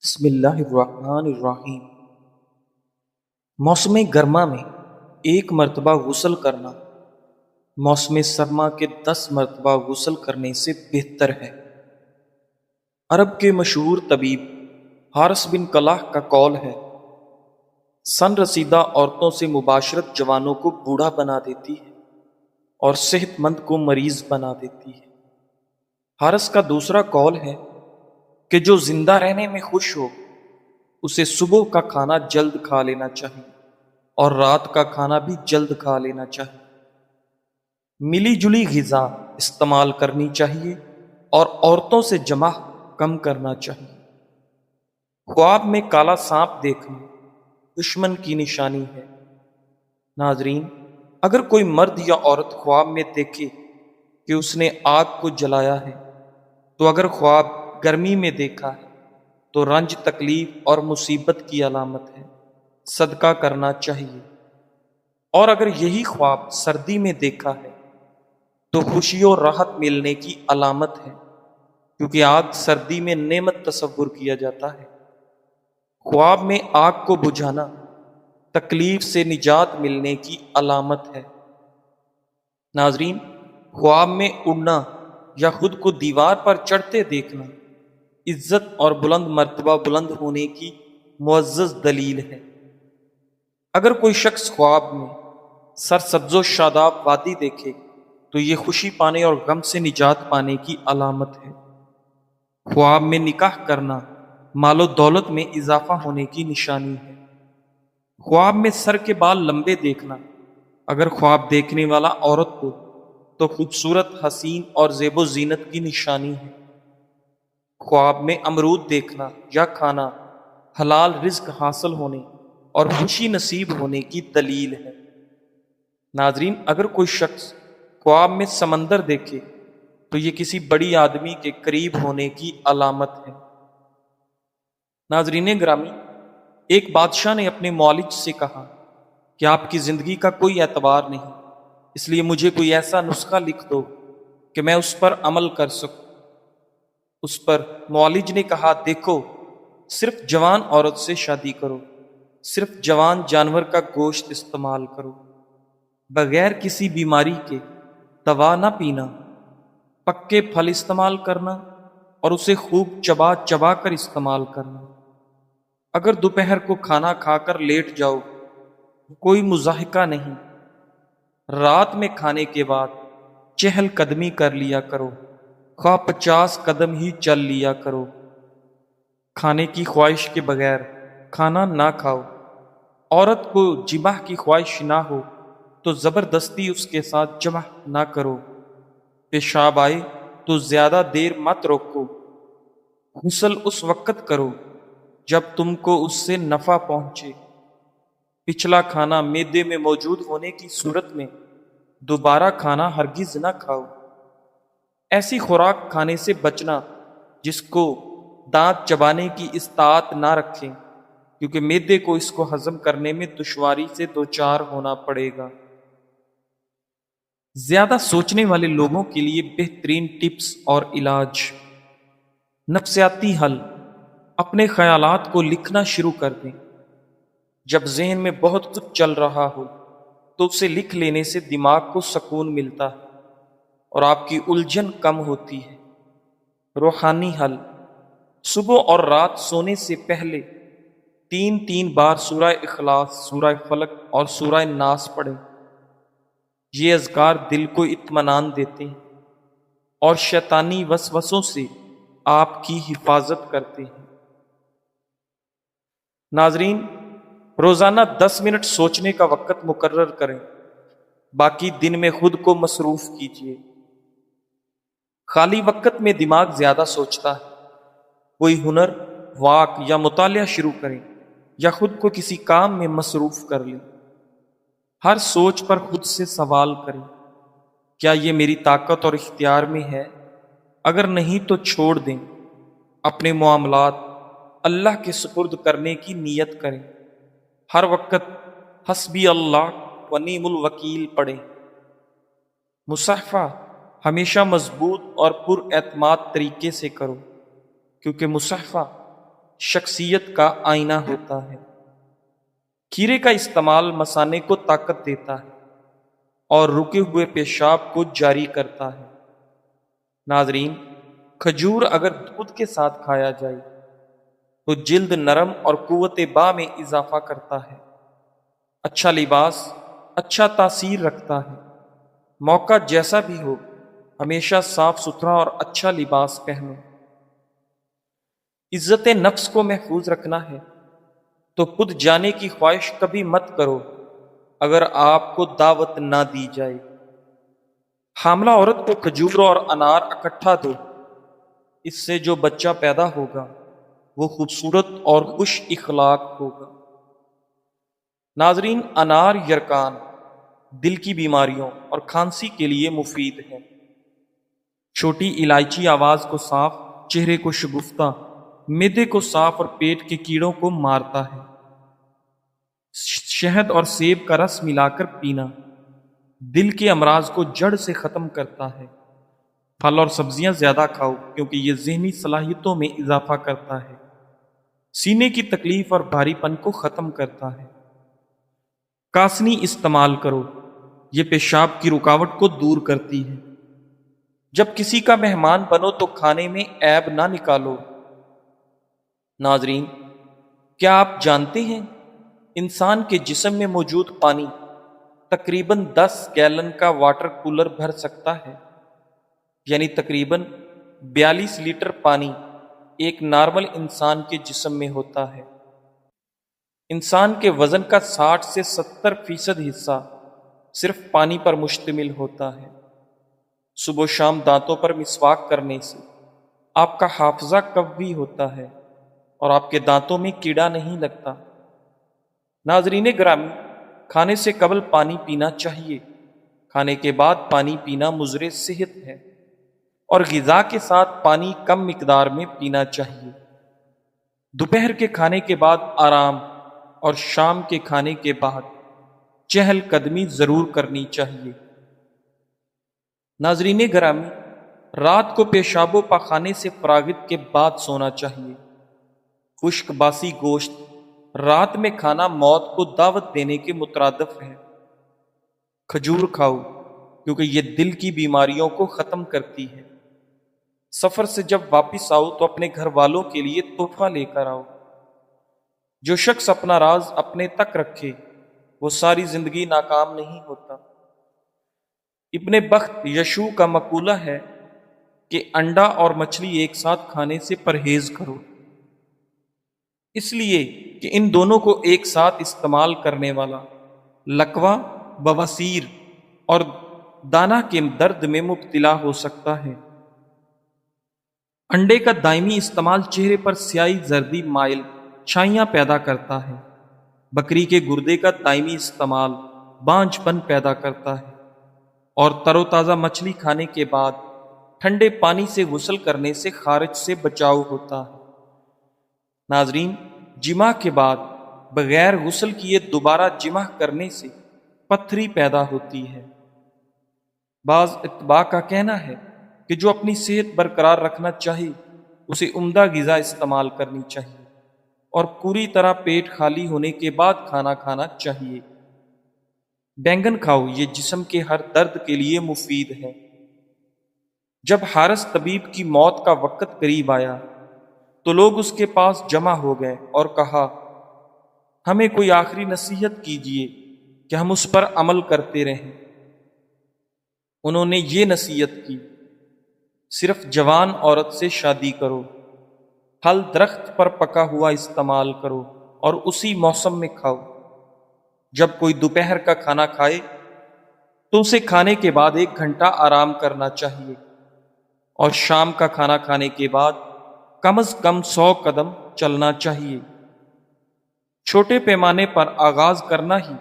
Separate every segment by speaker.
Speaker 1: بسم اللہ الرحمن الرحیم۔ موسم گرما میں 1 مرتبہ غسل کرنا موسم سرما کے 10 مرتبہ غسل کرنے سے بہتر ہے۔ عرب کے مشہور طبیب حارث بن کلاہ کا قول ہے، سن رسیدہ عورتوں سے مباشرت جوانوں کو بوڑھا بنا دیتی ہے اور صحت مند کو مریض بنا دیتی ہے۔ حارث کا دوسرا قول ہے کہ جو زندہ رہنے میں خوش ہو اسے صبح کا کھانا جلد کھا لینا چاہیے اور رات کا کھانا بھی جلد کھا لینا چاہیے۔ ملی جلی غذا استعمال کرنی چاہیے اور عورتوں سے جمع کم کرنا چاہیے۔ خواب میں کالا سانپ دیکھنا دشمن کی نشانی ہے۔ ناظرین، اگر کوئی مرد یا عورت خواب میں دیکھے کہ اس نے آگ کو جلایا ہے تو اگر خواب گرمی میں دیکھا ہے تو رنج، تکلیف اور مصیبت کی علامت ہے، صدقہ کرنا چاہیے۔ اور اگر یہی خواب سردی میں دیکھا ہے تو خوشی اور راحت ملنے کی علامت ہے، کیونکہ آگ سردی میں نعمت تصور کیا جاتا ہے۔ خواب میں آگ کو بجھانا تکلیف سے نجات ملنے کی علامت ہے۔ ناظرین، خواب میں اڑنا یا خود کو دیوار پر چڑھتے دیکھنا عزت اور بلند مرتبہ بلند ہونے کی معزز دلیل ہے۔ اگر کوئی شخص خواب میں سرسبز و شاداب وادی دیکھے تو یہ خوشی پانے اور غم سے نجات پانے کی علامت ہے۔ خواب میں نکاح کرنا مال و دولت میں اضافہ ہونے کی نشانی ہے۔ خواب میں سر کے بال لمبے دیکھنا اگر خواب دیکھنے والا عورت ہو تو خوبصورت، حسین اور زیب و زینت کی نشانی ہے۔ خواب میں امرود دیکھنا یا کھانا حلال رزق حاصل ہونے اور خوشی نصیب ہونے کی دلیل ہے۔ ناظرین، اگر کوئی شخص خواب میں سمندر دیکھے تو یہ کسی بڑی آدمی کے قریب ہونے کی علامت ہے۔ ناظرین گرامی، ایک بادشاہ نے اپنے معالج سے کہا کہ آپ کی زندگی کا کوئی اعتبار نہیں، اس لیے مجھے کوئی ایسا نسخہ لکھ دو کہ میں اس پر عمل کر سکوں۔ اس پر معالج نے کہا، دیکھو، صرف جوان عورت سے شادی کرو، صرف جوان جانور کا گوشت استعمال کرو، بغیر کسی بیماری کے دوا نہ پینا، پکے پھل استعمال کرنا اور اسے خوب چبا چبا کر استعمال کرنا۔ اگر دوپہر کو کھانا کھا کر لیٹ جاؤ کوئی مضاحکہ نہیں، رات میں کھانے کے بعد چہل قدمی کر لیا کرو، خواہ 50 قدم ہی چل لیا کرو۔ کھانے کی خواہش کے بغیر کھانا نہ کھاؤ۔ عورت کو جمع کی خواہش نہ ہو تو زبردستی اس کے ساتھ جمع نہ کرو۔ پیشاب آئے تو زیادہ دیر مت روکو۔ غسل اس وقت کرو جب تم کو اس سے نفع پہنچے۔ پچھلا کھانا معدے میں موجود ہونے کی صورت میں دوبارہ کھانا ہرگز نہ کھاؤ۔ ایسی خوراک کھانے سے بچنا جس کو دانت چبانے کی استطاعت نہ رکھیں، کیونکہ معدے کو اس کو ہضم کرنے میں دشواری سے دوچار ہونا پڑے گا۔ زیادہ سوچنے والے لوگوں کے لیے بہترین ٹپس اور علاج۔ نفسیاتی حل: اپنے خیالات کو لکھنا شروع کر دیں۔ جب ذہن میں بہت کچھ چل رہا ہو تو اسے لکھ لینے سے دماغ کو سکون ملتا ہے اور آپ کی الجھن کم ہوتی ہے۔ روحانی حل: صبح اور رات سونے سے پہلے 3 بار سورہ اخلاص، سورہ فلق اور سورہ ناس پڑھیں۔ یہ اذکار دل کو اطمینان دیتے ہیں اور شیطانی وسوسوں سے آپ کی حفاظت کرتے ہیں۔ ناظرین، روزانہ 10 منٹ سوچنے کا وقت مقرر کریں، باقی دن میں خود کو مصروف کیجیے۔ خالی وقت میں دماغ زیادہ سوچتا ہے۔ کوئی ہنر، واک یا مطالعہ شروع کریں یا خود کو کسی کام میں مصروف کر لیں۔ ہر سوچ پر خود سے سوال کریں، کیا یہ میری طاقت اور اختیار میں ہے؟ اگر نہیں تو چھوڑ دیں۔ اپنے معاملات اللہ کے سپرد کرنے کی نیت کریں۔ ہر وقت حسبی اللہ و نعم الوکیل پڑھیں۔ مصافحہ ہمیشہ مضبوط اور پر اعتماد طریقے سے کرو، کیونکہ مصافحہ شخصیت کا آئینہ ہوتا ہے۔ کھیرے کا استعمال مثانے کو طاقت دیتا ہے اور رکے ہوئے پیشاب کو جاری کرتا ہے۔ ناظرین، کھجور اگر دودھ کے ساتھ کھایا جائے تو جلد نرم اور قوت باں میں اضافہ کرتا ہے۔ اچھا لباس اچھا تاثیر رکھتا ہے۔ موقع جیسا بھی ہو، ہمیشہ صاف ستھرا اور اچھا لباس پہنو۔ عزت نفس کو محفوظ رکھنا ہے تو خود جانے کی خواہش کبھی مت کرو اگر آپ کو دعوت نہ دی جائے۔ حاملہ عورت کو کھجور اور انار اکٹھا دو، اس سے جو بچہ پیدا ہوگا وہ خوبصورت اور خوش اخلاق ہوگا۔ ناظرین، انار یرکان دل کی بیماریوں اور کھانسی کے لیے مفید ہے۔ چھوٹی الائچی آواز کو صاف، چہرے کو شگفتہ، معدے کو صاف اور پیٹ کے کیڑوں کو مارتا ہے۔ شہد اور سیب کا رس ملا کر پینا دل کے امراض کو جڑ سے ختم کرتا ہے۔ پھل اور سبزیاں زیادہ کھاؤ کیونکہ یہ ذہنی صلاحیتوں میں اضافہ کرتا ہے، سینے کی تکلیف اور بھاری پن کو ختم کرتا ہے۔ کاسنی استعمال کرو، یہ پیشاب کی رکاوٹ کو دور کرتی ہے۔ جب کسی کا مہمان بنو تو کھانے میں عیب نہ نکالو۔ ناظرین، کیا آپ جانتے ہیں انسان کے جسم میں موجود پانی تقریباً 10 گیلن کا واٹر کولر بھر سکتا ہے، یعنی تقریباً 42 لیٹر پانی ایک نارمل انسان کے جسم میں ہوتا ہے۔ انسان کے وزن کا 60 سے 70% حصہ صرف پانی پر مشتمل ہوتا ہے۔ صبح و شام دانتوں پر مسواک کرنے سے آپ کا حافظہ قوی ہوتا ہے اور آپ کے دانتوں میں کیڑا نہیں لگتا۔ ناظرین گرامی، کھانے سے قبل پانی پینا چاہیے، کھانے کے بعد پانی پینا مضر صحت ہے، اور غذا کے ساتھ پانی کم مقدار میں پینا چاہیے۔ دوپہر کے کھانے کے بعد آرام اور شام کے کھانے کے بعد چہل قدمی ضرور کرنی چاہیے۔ ناظرین گرامی، رات کو پیشاب و پاخانے سے فراغت کے بعد سونا چاہیے۔ خشک باسی گوشت رات میں کھانا موت کو دعوت دینے کے مترادف ہے۔ کھجور کھاؤ کیونکہ یہ دل کی بیماریوں کو ختم کرتی ہے۔ سفر سے جب واپس آؤ تو اپنے گھر والوں کے لیے تحفہ لے کر آؤ۔ جو شخص اپنا راز اپنے تک رکھے وہ ساری زندگی ناکام نہیں ہوتا۔ ابن بخت یشوع کا مقولہ ہے کہ انڈا اور مچھلی ایک ساتھ کھانے سے پرہیز کرو، اس لیے کہ ان دونوں کو ایک ساتھ استعمال کرنے والا لقوہ بواسیر اور دانہ کے درد میں مبتلا ہو سکتا ہے۔ انڈے کا دائمی استعمال چہرے پر سیاہی زردی مائل چھائیاں پیدا کرتا ہے۔ بکری کے گردے کا دائمی استعمال بانجھ پن پیدا کرتا ہے، اور تر و تازہ مچھلی کھانے کے بعد ٹھنڈے پانی سے غسل کرنے سے خارج سے بچاؤ ہوتا ہے۔ ناظرین، جماع کے بعد بغیر غسل کیے دوبارہ جماع کرنے سے پتھری پیدا ہوتی ہے۔ بعض اتباع کا کہنا ہے کہ جو اپنی صحت برقرار رکھنا چاہے اسے عمدہ غذا استعمال کرنی چاہیے اور پوری طرح پیٹ خالی ہونے کے بعد کھانا کھانا چاہیے۔ بینگن کھاؤ، یہ جسم کے ہر درد کے لیے مفید ہے۔ جب حارث طبیب کی موت کا وقت قریب آیا تو لوگ اس کے پاس جمع ہو گئے اور کہا، ہمیں کوئی آخری نصیحت کیجیے کہ ہم اس پر عمل کرتے رہیں۔ انہوں نے یہ نصیحت کی، صرف جوان عورت سے شادی کرو، پھل درخت پر پکا ہوا استعمال کرو اور اسی موسم میں کھاؤ۔ جب کوئی دوپہر کا کھانا کھائے تو اسے کھانے کے بعد 1 گھنٹہ آرام کرنا چاہیے، اور شام کا کھانا کھانے کے بعد کم از کم 100 قدم چلنا چاہیے۔ چھوٹے پیمانے پر آغاز کرنا ہی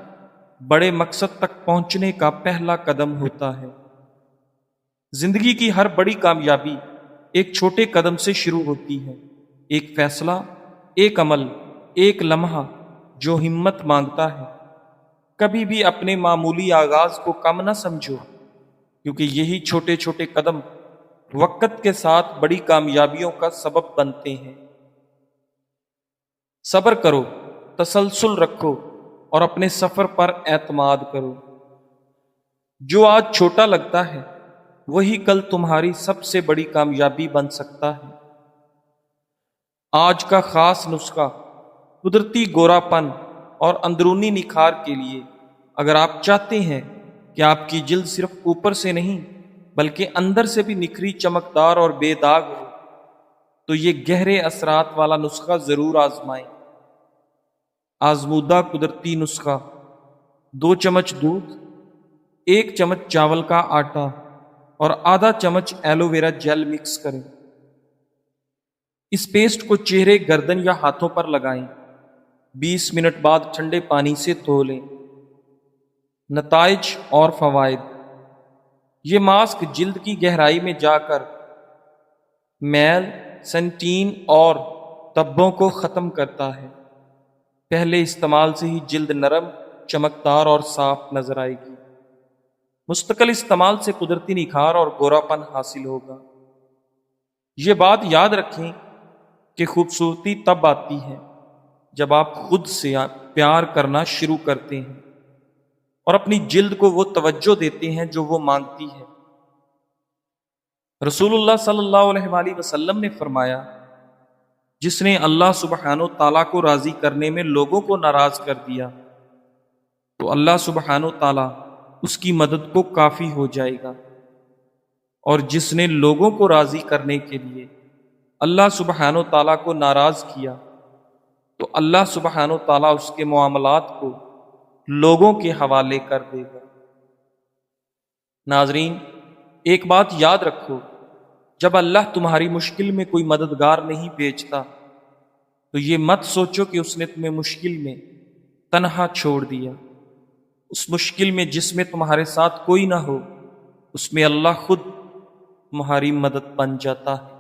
Speaker 1: بڑے مقصد تک پہنچنے کا پہلا قدم ہوتا ہے۔ زندگی کی ہر بڑی کامیابی ایک چھوٹے قدم سے شروع ہوتی ہے۔ ایک فیصلہ، ایک عمل، ایک لمحہ جو ہمت مانگتا ہے۔ کبھی بھی اپنے معمولی آغاز کو کم نہ سمجھو، کیونکہ یہی چھوٹے چھوٹے قدم وقت کے ساتھ بڑی کامیابیوں کا سبب بنتے ہیں۔ صبر کرو، تسلسل رکھو اور اپنے سفر پر اعتماد کرو۔ جو آج چھوٹا لگتا ہے وہی کل تمہاری سب سے بڑی کامیابی بن سکتا ہے۔ آج کا خاص نسخہ قدرتی گورا پن اور اندرونی نکھار کے لیے، اگر آپ چاہتے ہیں کہ آپ کی جلد صرف اوپر سے نہیں بلکہ اندر سے بھی نکھری، چمکدار اور بے داغ ہو، تو یہ گہرے اثرات والا نسخہ ضرور آزمائیں۔ آزمودہ قدرتی نسخہ: 2 چمچ دودھ، 1 چمچ چاول کا آٹا اور آدھا چمچ ایلو ویرا جیل مکس کریں۔ اس پیسٹ کو چہرے، گردن یا ہاتھوں پر لگائیں۔ 20 منٹ بعد ٹھنڈے پانی سے دھو لیں۔ نتائج اور فوائد: یہ ماسک جلد کی گہرائی میں جا کر میل، سنٹین اور دھبوں کو ختم کرتا ہے۔ پہلے استعمال سے ہی جلد نرم، چمکدار اور صاف نظر آئے گی۔ مستقل استعمال سے قدرتی نکھار اور گورا پن حاصل ہوگا۔ یہ بات یاد رکھیں کہ خوبصورتی تب آتی ہے جب آپ خود سے پیار کرنا شروع کرتے ہیں اور اپنی جلد کو وہ توجہ دیتے ہیں جو وہ مانگتی ہے۔ رسول اللہ صلی اللہ علیہ وآلہ وسلم نے فرمایا، جس نے اللہ سبحانہ و تعالیٰ کو راضی کرنے میں لوگوں کو ناراض کر دیا تو اللہ سبحانہ و تعالیٰ اس کی مدد کو کافی ہو جائے گا، اور جس نے لوگوں کو راضی کرنے کے لیے اللہ سبحانہ و تعالیٰ کو ناراض کیا تو اللہ سبحانہ و تعالیٰ اس کے معاملات کو لوگوں کے حوالے کر دے گا۔ ناظرین، ایک بات یاد رکھو، جب اللہ تمہاری مشکل میں کوئی مددگار نہیں بھیجتا تو یہ مت سوچو کہ اس نے تمہیں مشکل میں تنہا چھوڑ دیا۔ اس مشکل میں جس میں تمہارے ساتھ کوئی نہ ہو، اس میں اللہ خود تمہاری مدد بن جاتا ہے،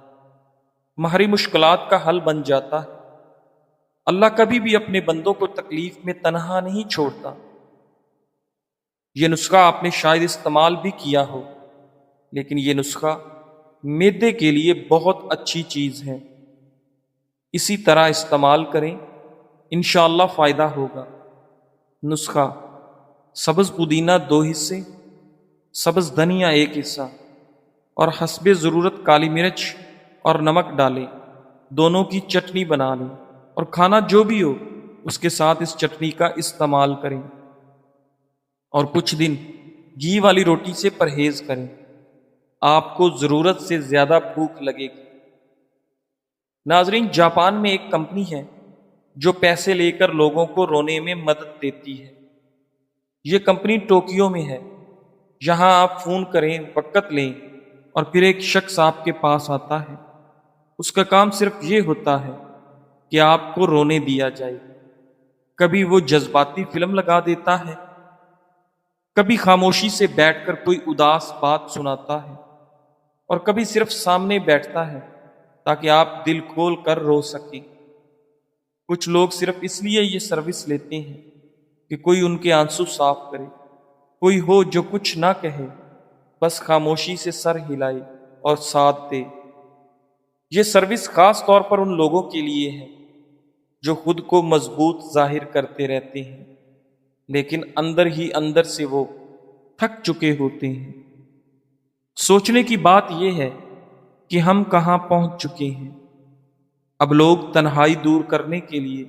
Speaker 1: تمہاری مشکلات کا حل بن جاتا ہے۔ اللہ کبھی بھی اپنے بندوں کو تکلیف میں تنہا نہیں چھوڑتا۔ یہ نسخہ آپ نے شاید استعمال بھی کیا ہو، لیکن یہ نسخہ معدے کے لیے بہت اچھی چیز ہے۔ اسی طرح استعمال کریں، انشاءاللہ فائدہ ہوگا۔ نسخہ: سبز پودینہ 2 حصے، سبز دھنیا 1 حصہ اور حسب ضرورت کالی مرچ اور نمک ڈالیں۔ دونوں کی چٹنی بنا لیں اور کھانا جو بھی ہو اس کے ساتھ اس چٹنی کا استعمال کریں، اور کچھ دن گھی والی روٹی سے پرہیز کریں۔ آپ کو ضرورت سے زیادہ بھوک لگے گی۔ ناظرین، جاپان میں ایک کمپنی ہے جو پیسے لے کر لوگوں کو رونے میں مدد دیتی ہے۔ یہ کمپنی ٹوکیو میں ہے۔ یہاں آپ فون کریں، وقت لیں اور پھر ایک شخص آپ کے پاس آتا ہے۔ اس کا کام صرف یہ ہوتا ہے کہ آپ کو رونے دیا جائے۔ کبھی وہ جذباتی فلم لگا دیتا ہے، کبھی خاموشی سے بیٹھ کر کوئی اداس بات سناتا ہے، اور کبھی صرف سامنے بیٹھتا ہے تاکہ آپ دل کھول کر رو سکیں۔ کچھ لوگ صرف اس لیے یہ سروس لیتے ہیں کہ کوئی ان کے آنسو صاف کرے، کوئی ہو جو کچھ نہ کہے، بس خاموشی سے سر ہلائے اور ساتھ دے۔ یہ سروس خاص طور پر ان لوگوں کے لیے ہے جو خود کو مضبوط ظاہر کرتے رہتے ہیں، لیکن اندر ہی اندر سے وہ تھک چکے ہوتے ہیں۔ سوچنے کی بات یہ ہے کہ ہم کہاں پہنچ چکے ہیں۔ اب لوگ تنہائی دور کرنے کے لیے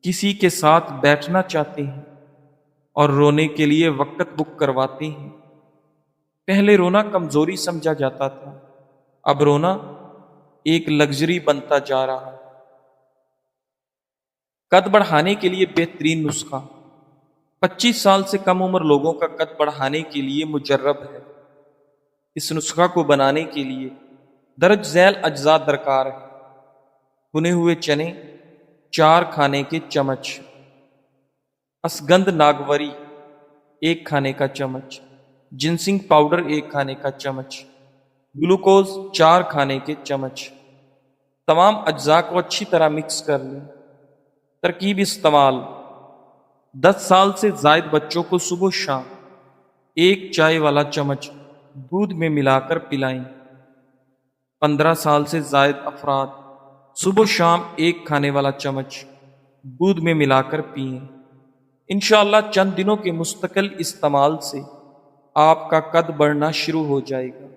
Speaker 1: کسی کے ساتھ بیٹھنا چاہتے ہیں اور رونے کے لیے وقت بک کرواتے ہیں۔ پہلے رونا کمزوری سمجھا جاتا تھا، اب رونا ایک لگژری بنتا جا رہا ہے۔ قد بڑھانے کے لیے بہترین نسخہ: 25 سال سے کم عمر لوگوں کا قد بڑھانے کے لیے مجرب ہے۔ اس نسخہ کو بنانے کے لیے درج ذیل اجزاء درکار ہیں: بھنے ہوئے چنے 4 کھانے کے چمچ، اسگندھ ناگوری 1 کھانے کا چمچ، جنسنگ پاؤڈر 1 کھانے کا چمچ، گلوکوز 4 کھانے کے چمچ۔ تمام اجزاء کو اچھی طرح مکس کر لیں۔ ترکیب استعمال: 10 سال سے زائد بچوں کو صبح و شام 1 چائے والا چمچ دودھ میں ملا کر پلائیں۔ 15 سال سے زائد افراد صبح و شام 1 کھانے والا چمچ دودھ میں ملا کر پئیں۔ انشاءاللہ چند دنوں کے مستقل استعمال سے آپ کا قد بڑھنا شروع ہو جائے گا۔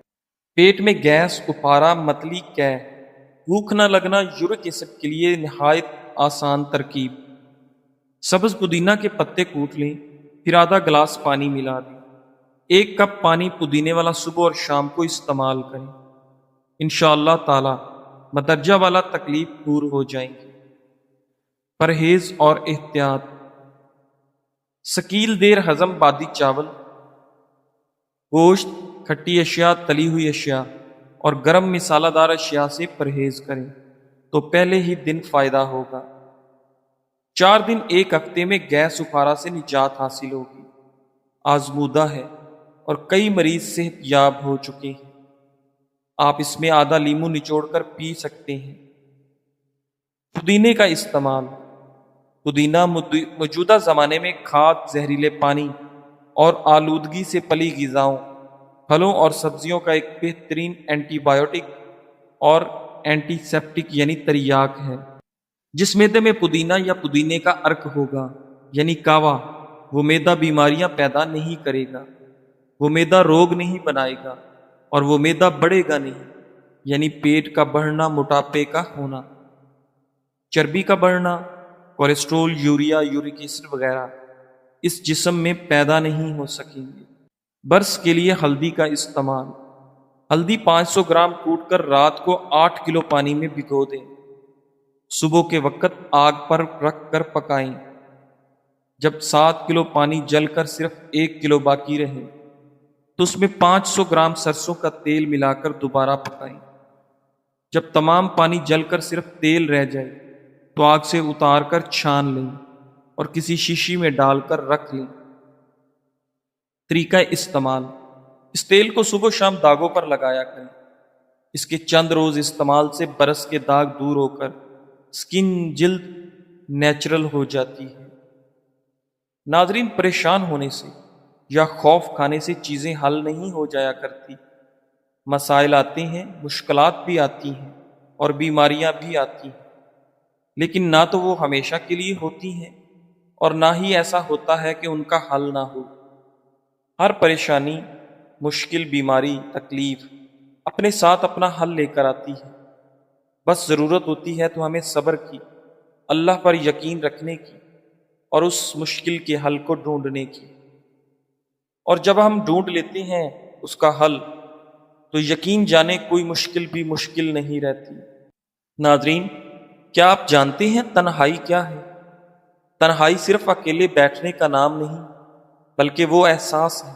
Speaker 1: پیٹ میں گیس، اپارا، متلی، قے، بھوک نہ لگنا یورک ایسڈ کے لیے نہایت آسان ترکیب۔ سبز پودینہ کے پتے کوٹ لیں، پھر آدھا گلاس پانی ملا دیں۔ 1 کپ پانی پودینے والا صبح اور شام کو استعمال کریں۔ انشاءاللہ تعالی مدرجہ والا تکلیف دور ہو جائیں گی۔ پرہیز اور احتیاط: ثقیل دیر ہضم بادی چاول، گوشت، کھٹی اشیاء، تلی ہوئی اشیاء اور گرم مسالہ دار اشیاء سے پرہیز کریں تو پہلے ہی دن فائدہ ہوگا۔ 4 دن 1 ہفتے میں گیس اپارا سے نجات حاصل ہوگی۔ آزمودہ ہے اور کئی مریض صحت یاب ہو چکے ہیں۔ آپ اس میں آدھا لیمو نچوڑ کر پی سکتے ہیں۔ پودینے کا استعمال: پودینہ موجودہ زمانے میں کھاد، زہریلے پانی اور آلودگی سے پلی غذاؤں، پھلوں اور سبزیوں کا ایک بہترین اینٹی بایوٹک اور اینٹی سیپٹک یعنی تریاک ہے۔ جس معدے میں پودینہ یا پودینے کا عرق ہوگا یعنی کاوا، وہ معدہ بیماریاں پیدا نہیں کرے گا، وہ معدہ روگ نہیں بنائے گا اور وہ معدہ بڑھے گا نہیں، یعنی پیٹ کا بڑھنا، موٹاپے کا ہونا، چربی کا بڑھنا، کولیسٹرول، یوریا، یورک ایسڈ وغیرہ اس جسم میں پیدا نہیں ہو سکیں گے۔ برس کے لیے ہلدی کا استعمال: ہلدی 500 گرام کوٹ کر رات کو 8 کلو پانی میں بھگو دیں۔ صبح کے وقت آگ پر رکھ کر پکائیں۔ جب 7 کلو پانی جل کر صرف 1 کلو باقی رہے تو اس میں 500 گرام سرسوں کا تیل ملا کر دوبارہ پکائیں۔ جب تمام پانی جل کر صرف تیل رہ جائے تو آگ سے اتار کر چھان لیں اور کسی شیشی میں ڈال کر رکھ لیں۔ طریقہ استعمال: اس تیل کو صبح و شام داغوں پر لگایا کریں۔ اس کے چند روز استعمال سے برس کے داغ دور ہو کر سکن، جلد نیچرل ہو جاتی ہے۔ ناظرین، پریشان ہونے سے یا خوف کھانے سے چیزیں حل نہیں ہو جایا کرتی۔ مسائل آتے ہیں، مشکلات بھی آتی ہیں اور بیماریاں بھی آتی ہیں، لیکن نہ تو وہ ہمیشہ کے لیے ہوتی ہیں اور نہ ہی ایسا ہوتا ہے کہ ان کا حل نہ ہو۔ ہر پریشانی، مشکل، بیماری، تکلیف اپنے ساتھ اپنا حل لے کر آتی ہے۔ بس ضرورت ہوتی ہے تو ہمیں صبر کی، اللہ پر یقین رکھنے کی اور اس مشکل کے حل کو ڈھونڈنے کی۔ اور جب ہم ڈھونڈ لیتے ہیں اس کا حل تو یقین جانے کوئی مشکل بھی مشکل نہیں رہتی۔ ناظرین، کیا آپ جانتے ہیں تنہائی کیا ہے؟ تنہائی صرف اکیلے بیٹھنے کا نام نہیں، بلکہ وہ احساس ہے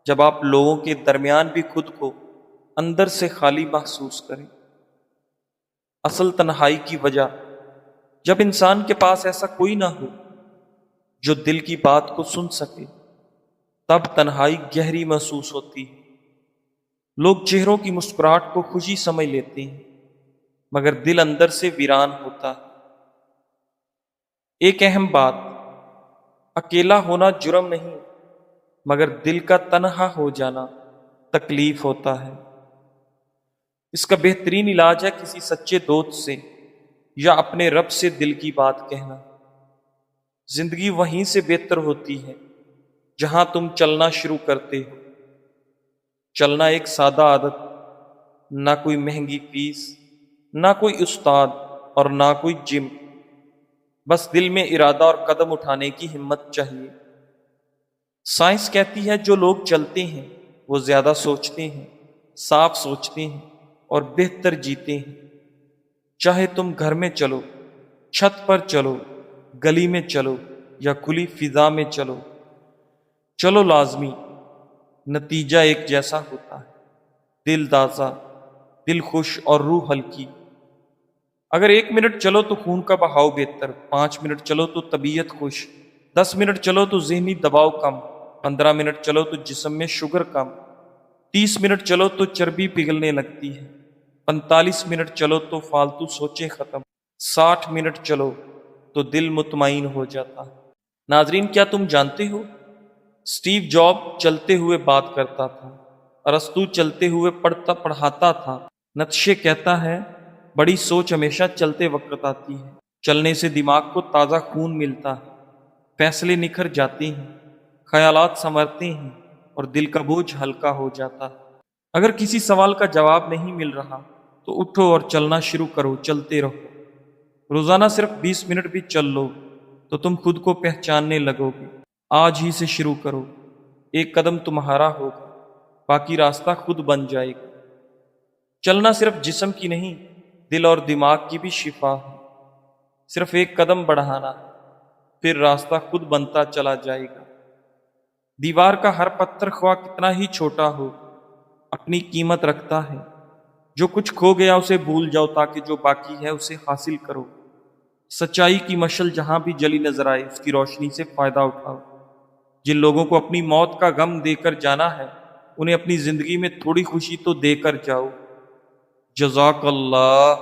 Speaker 1: جب آپ لوگوں کے درمیان بھی خود کو اندر سے خالی محسوس کریں۔ اصل تنہائی کی وجہ جب انسان کے پاس ایسا کوئی نہ ہو جو دل کی بات کو سن سکے، تب تنہائی گہری محسوس ہوتی ہے۔ لوگ چہروں کی مسکراہٹ کو خوشی سمجھ لیتے ہیں، مگر دل اندر سے ویران ہوتا ہے۔ ایک اہم بات، اکیلا ہونا جرم نہیں، مگر دل کا تنہا ہو جانا تکلیف ہوتا ہے۔ اس کا بہترین علاج ہے کسی سچے دوست سے یا اپنے رب سے دل کی بات کہنا۔ زندگی وہیں سے بہتر ہوتی ہے جہاں تم چلنا شروع کرتے ہو۔ چلنا ایک سادہ عادت، نہ کوئی مہنگی فیس، نہ کوئی استاد اور نہ کوئی جم، بس دل میں ارادہ اور قدم اٹھانے کی ہمت چاہیے۔ سائنس کہتی ہے جو لوگ چلتے ہیں وہ زیادہ سوچتے ہیں، صاف سوچتے ہیں اور بہتر جیتے ہیں۔ چاہے تم گھر میں چلو، چھت پر چلو، گلی میں چلو یا کھلی فضا میں چلو، چلو لازمی نتیجہ ایک جیسا ہوتا ہے، دل تازہ، دل خوش اور روح ہلکی۔ اگر 1 منٹ چلو تو خون کا بہاؤ بہتر، 5 منٹ چلو تو طبیعت خوش، 10 منٹ چلو تو ذہنی دباؤ کم، 15 منٹ چلو تو جسم میں شوگر کم، 30 منٹ چلو تو چربی پگھلنے لگتی ہے، 45 منٹ چلو تو فالتو سوچیں ختم، 60 منٹ چلو تو دل مطمئن ہو جاتا ہے۔ ناظرین، کیا تم جانتے ہو اسٹیو جاب چلتے ہوئے بات کرتا تھا، ارسطو چلتے ہوئے پڑھاتا تھا، نیتشے کہتا ہے بڑی سوچ ہمیشہ چلتے وقت آتی ہے۔ چلنے سے دماغ کو تازہ خون ملتا ہے، فیصلے نکھر جاتے ہیں، خیالات سنورتے ہیں اور دل کا بوجھ ہلکا ہو جاتا ہے۔ اگر کسی سوال کا جواب نہیں مل رہا تو اٹھو اور چلنا شروع کرو، چلتے رہو۔ روزانہ صرف 20 منٹ بھی چل لو تو تم خود کو پہچاننے لگو گے۔ آج ہی سے شروع کرو، ایک قدم تمہارا ہوگا، باقی راستہ خود بن جائے گا۔ چلنا صرف جسم کی نہیں، دل اور دماغ کی بھی شفا ہے۔ صرف ایک قدم بڑھانا، پھر راستہ خود بنتا چلا جائے گا۔ دیوار کا ہر پتھر خواہ کتنا ہی چھوٹا ہو، اپنی قیمت رکھتا ہے۔ جو کچھ کھو گیا اسے بھول جاؤ تاکہ جو باقی ہے اسے حاصل کرو۔ سچائی کی مشل جہاں بھی جلی نظر آئے اس کی روشنی سے فائدہ اٹھاؤ۔ جن لوگوں کو اپنی موت کا غم دے کر جانا ہے انہیں اپنی زندگی میں تھوڑی خوشی تو دے کر جاؤ۔ جزاک اللہ۔